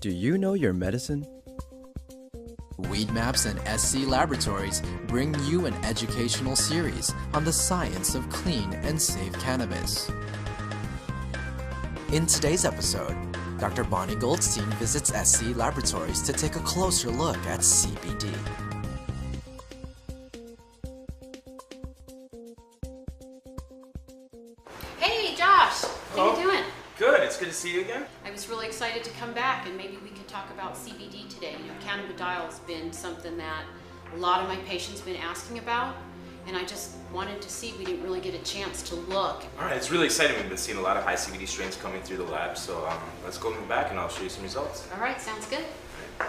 Do you know your medicine? Weed Maps and SC Laboratories bring you an educational series on the science of clean and safe cannabis. In today's episode, Dr. Bonnie Goldstein visits SC Laboratories to take a closer look at CBD. Hey Josh, how you doing? Good, it's good to see you again. I was really excited to come back and maybe we could talk about CBD today. You know, Cannabidiol has been something that a lot of my patients been asking about, and I just wanted to see, we didn't really get a chance to look. All right, it's really exciting. We've been seeing a lot of high CBD strains coming through the lab, so let's go in the back and I'll show you some results. All right, sounds good. So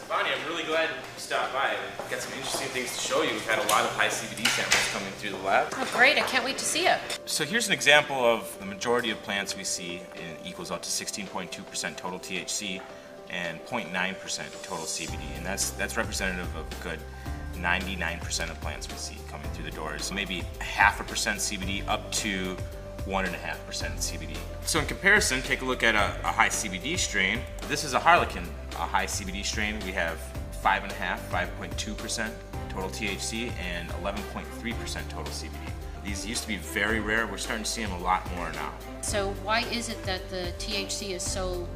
Bonnie, I'm really glad you stopped by. We've got some interesting things to show you. We've had a lot of high CBD samples coming through the lab. Oh great, I can't wait to see it. So here's an example of the majority of plants we see equals up to 16.2% total THC and 0.9% total CBD, and that's representative of a good 99% of plants we see coming through the doors. So maybe 0.5% CBD up to 1.5% CBD. So in comparison, take a look at a high CBD strain. This is a Harlequin, a high CBD strain. We have 5.2% total THC and 11.3% total CBD. These used to be very rare. We're starting to see them a lot more now. So why is it that the THC is so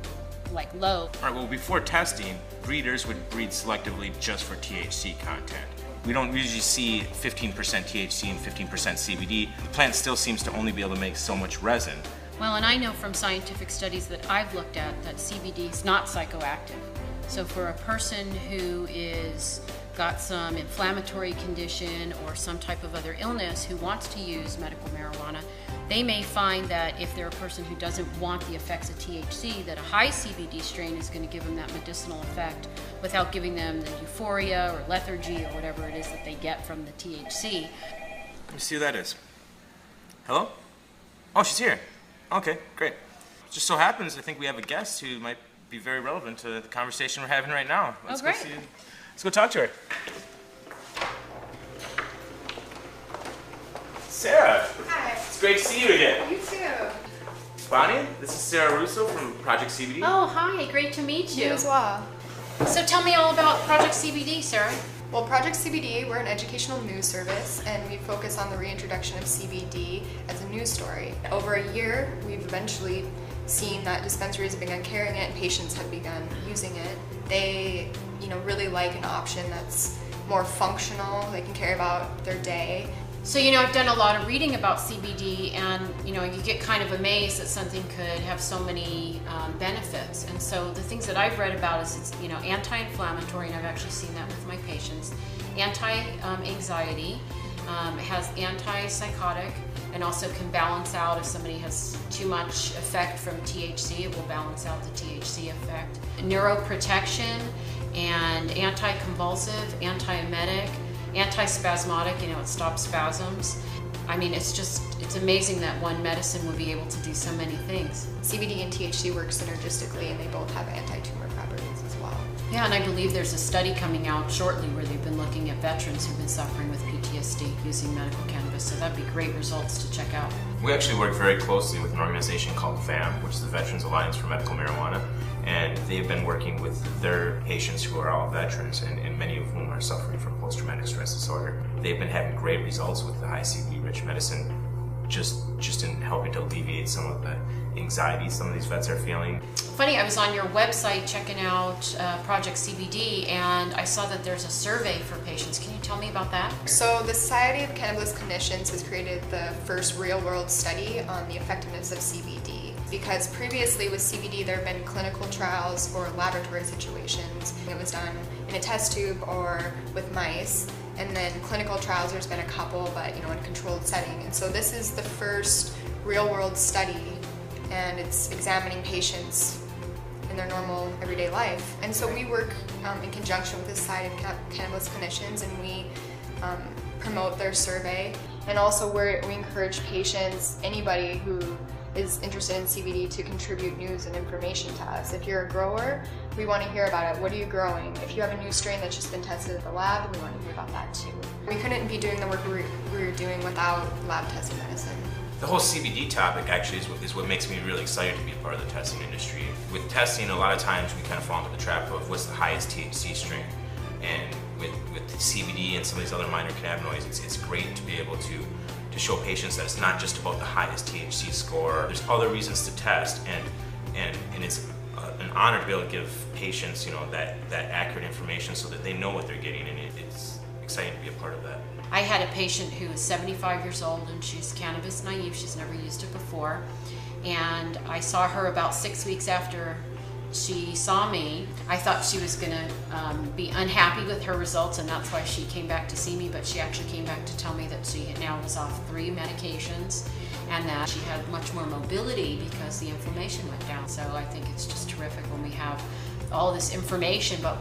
low? All right, well, before testing, breeders would breed selectively just for THC content. We don't usually see 15% THC and 15% CBD. The plant still seems to only be able to make so much resin. Well, and I know from scientific studies that I've looked at that CBD is not psychoactive. So for a person who is got some inflammatory condition or some type of other illness who wants to use medical marijuana, they may find that if they're a person who doesn't want the effects of THC, that a high CBD strain is going to give them that medicinal effect without giving them the euphoria or lethargy or whatever it is that they get from the THC. Let me see who that is. Hello? Oh, she's here. Okay, great. Just so happens, I think we have a guest who might be very relevant to the conversation we're having right now. Let's great. Let's go talk to her. Sarah. Hi. It's great to see you again. You too. Bonnie, this is Sarah Russo from Project CBD. Oh, hi, great to meet you. You as well. So tell me all about Project CBD, Sarah. Well, Project CBD, we're an educational news service, and we focus on the reintroduction of CBD as a news story. Over a year, we've eventually seen that dispensaries have begun carrying it and patients have begun using it. They, really like an option that's more functional. They can carry about their day. So, I've done a lot of reading about CBD, and, you get kind of amazed that something could have so many benefits. And so the things that I've read about is it's, anti-inflammatory, and I've actually seen that with my patients. Anti-anxiety, it has anti-psychotic, and also can balance out if somebody has too much effect from THC, it will balance out the THC effect. Neuroprotection and anti-convulsive, anti-emetic, anti-spasmodic, it stops spasms. I mean, it's amazing that one medicine would be able to do so many things. CBD and THC work synergistically, and they both have anti-tumor properties as well. Yeah, and I believe there's a study coming out shortly where they've been looking at veterans who've been suffering with PTSD using medical cannabis, so that'd be great results to check out. We actually work very closely with an organization called VAM, which is the Veterans Alliance for Medical Marijuana, and they've been working with their patients who are all veterans, and many of whom are suffering from post-traumatic stress disorder. They've been having great results with the high CBD-rich medicine, just in helping to alleviate some of the anxiety some of these vets are feeling. Funny, I was on your website checking out Project CBD, and I saw that there's a survey for patients. Can you tell me about that? So the Society of Cannabis Clinicians has created the first real-world study on the effectiveness of CBD. Because previously with CBD there have been clinical trials or laboratory situations. It was done in a test tube or with mice. And then clinical trials, there's been a couple, but in a controlled setting. And so this is the first real-world study, and it's examining patients in their normal everyday life. And so we work in conjunction with the Society of Cannabis Clinicians, and we promote their survey. And also we encourage patients, anybody who is interested in CBD, to contribute news and information to us. If you're a grower, we want to hear about it. What are you growing? If you have a new strain that's just been tested at the lab, we want to hear about that too. We couldn't be doing the work we were doing without lab tested medicine. The whole CBD topic actually is what makes me really excited to be a part of the testing industry. With testing, a lot of times we kind of fall into the trap of what's the highest THC strain. And with the CBD and some of these other minor cannabinoids, it's great to be able to show patients that it's not just about the highest THC score. There's other reasons to test, and it's an honor to be able to give patients, that accurate information so that they know what they're getting, and it's exciting to be a part of that. I had a patient who is 75 years old and she's cannabis naive. She's never used it before. And I saw her about 6 weeks after she saw me. I thought she was going to be unhappy with her results, and that's why she came back to see me, but she actually came back to tell me that she now was off 3 medications and that she had much more mobility because the inflammation went down. So I think it's just terrific when we have all this information, but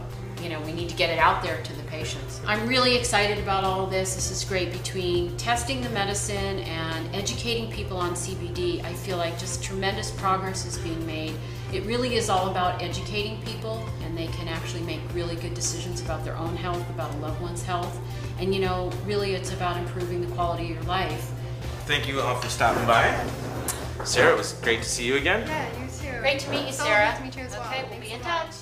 we need to get it out there to the patients. I'm really excited about all of this. This is great. Between testing the medicine and educating people on CBD, I feel like just tremendous progress is being made. It really is all about educating people, and they can actually make really good decisions about their own health, about a loved one's health. And really it's about improving the quality of your life. Thank you all for stopping by. Sarah, it was great to see you again. Yeah, you too. Great to meet you, So Sarah. nice to meet you as well. Okay, we'll Thanks be in a lot. touch.